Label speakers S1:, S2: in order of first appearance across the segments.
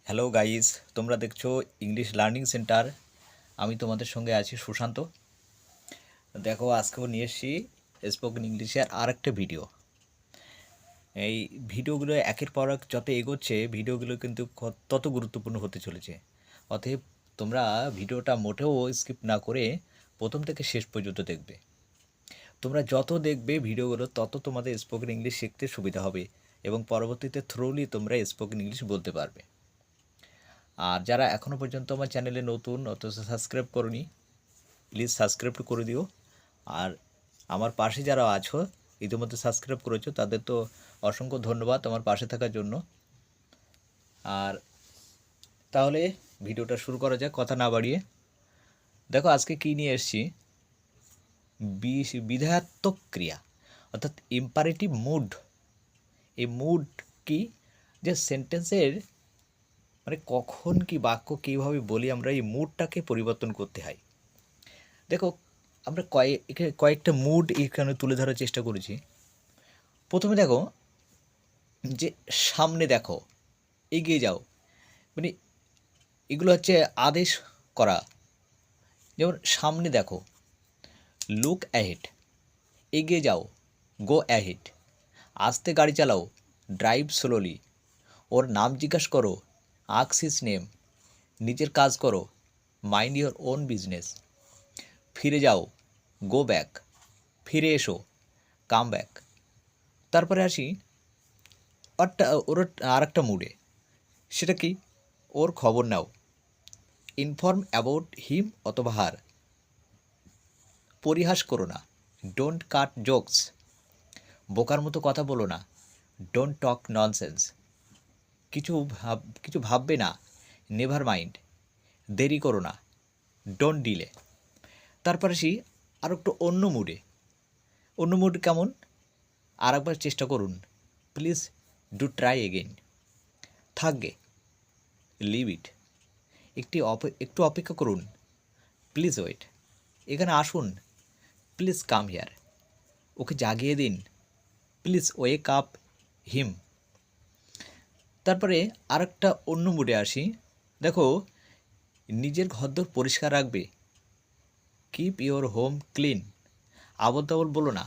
S1: Hello guys, তোমরা দেখছো English learning centre. আমি তোমাদের সঙ্গে আছি সুশান্ত। দেখো, আজকেও নিয়ে এসেছি স্পোকেন ইংলিশের আর একটা ভিডিও। এই ভিডিওগুলো একের পর এক যত এগোচ্ছে ভিডিওগুলো কিন্তু তত গুরুত্বপূর্ণ হতে চলেছে। অতএব তোমরা ভিডিওটা মোটেও স্কিপ না করে প্রথম থেকে শেষ পর্যন্ত দেখবে। তোমরা যত দেখবে ভিডিওগুলো তত তোমাদের স্পোকেন ইংলিশ শিখতে সুবিধা হবে এবং পরবর্তীতে থ্রুলি তোমরা স্পোকেন ইংলিশ বলতে পারবে। আর যারা এখনও পর্যন্ত আমার চ্যানেলে নতুন অথচ সাবস্ক্রাইব করনি, প্লিজ সাবস্ক্রাইব করে দিও। আর আমার পাশে যারা আছো, ইতিমধ্যে সাবস্ক্রাইব করেছো, তাদের তো অসংখ্য ধন্যবাদ আমার পাশে থাকার জন্য। আর তাহলে ভিডিওটা শুরু করা যাক কথা না বাড়িয়ে। দেখো আজকে কী নিয়ে এসেছি, বিধায়াত্মক ক্রিয়া অর্থাৎ ইম্পারেটিভ মুড। এই মুড কি, যে সেন্টেন্সের মানে কখন কি বাক্য কীভাবে বলি আমরা এই মুডটাকে পরিবর্তন করতে হয়। দেখো, আমরা কয়েকটা মুড এখানে তুলে ধরার চেষ্টা করেছি। প্রথমে দেখো যে সামনে দেখো, এগিয়ে যাও, মানে এগুলো হচ্ছে আদেশ করা। যেমন সামনে দেখো, লুক অ্যাহেড, এগিয়ে যাও, গো অ্যাহেড, আস্তে গাড়ি চালাও, ড্রাইভ স্লোলি, ওর নাম জিজ্ঞাসা করো, আস্ক হিজ নেম, নিজের কাজ করো, মাইন্ড ইওর ওন বিজনেস, ফিরে যাও, গো ব্যাক, ফিরে এসো, কাম ব্যাক। তারপরে আসি ওর আর একটা মুডে, সেটা কি, ওর খবর নাও, ইনফর্ম অ্যাবাউট হিম অথবা হার, পরিহাস করো না, ডোন্ট কাট জোকস, বোকার মতো কথা বলো না, ডোন্ট টক ননসেন্স, কিছু ভাববে না, নেভার মাইন্ড, দেরি করো না, ডোন্ট ডিলে। তারপর আসি আর একটু অন্য মুড কেমন, আর একবার চেষ্টা করুন, প্লিজ ডু ট্রাই এগেইন, থাকবে, লিভ ইট, একটু অপেক্ষা করুন, প্লিজ ওয়েট, এখানে আসুন, প্লিজ কাম হিয়ার, ওকে জাগিয়ে দিন, প্লিজ ওয়েক আপ হিম। তারপরে আরেকটা অন্য মুডে আসি। দেখো, নিজের ঘরদোর পরিষ্কার রাখবে, কিপ ইওর হোম ক্লিন, আবল তাবল বলো না,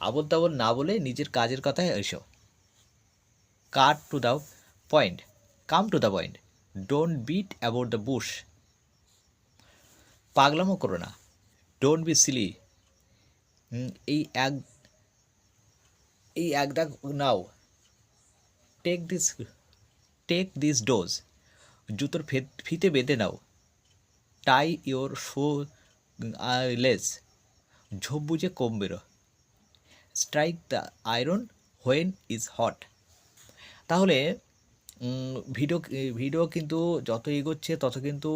S1: আবল তাবল না বলে নিজের কাজের কথায় এসো, cut to the point, come to the point, don't beat about the bush, পাগলামো করো না, ডোন্ট বি সিলি, এই এক দাগ নাও, টেক দিস ডোজ, জুতোর ফিতে বেঁধে নাও, টাই ইওর শো লেস, ঝোপ বুঝে কম বেরো, strike the iron when is hot. তাহলে ভিডিও কিন্তু যত এগোচ্ছে তত কিন্তু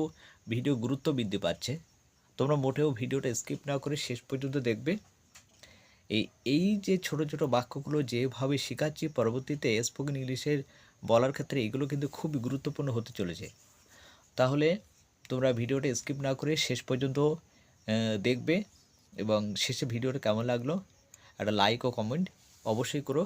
S1: ভিডিও গুরুত্ব বৃদ্ধি পাচ্ছে। তোমরা মোটেও ভিডিওটা স্কিপ না করে শেষ পর্যন্ত দেখবে। এই যে ছোট ছোট বাক্যগুলো যেভাবে শেখাচ্ছি, পরবর্তীতে স্পোকেন ইংলিশের বলার ক্ষেত্রে এগুলো কিন্তু খুবই গুরুত্বপূর্ণ হতে চলেছে। তাহলে তোমরা ভিডিওটা স্কিপ না করে শেষ পর্যন্ত দেখবে এবং শেষে ভিডিওটা কেমন লাগলো একটা লাইক ও কমেন্ট অবশ্যই করো।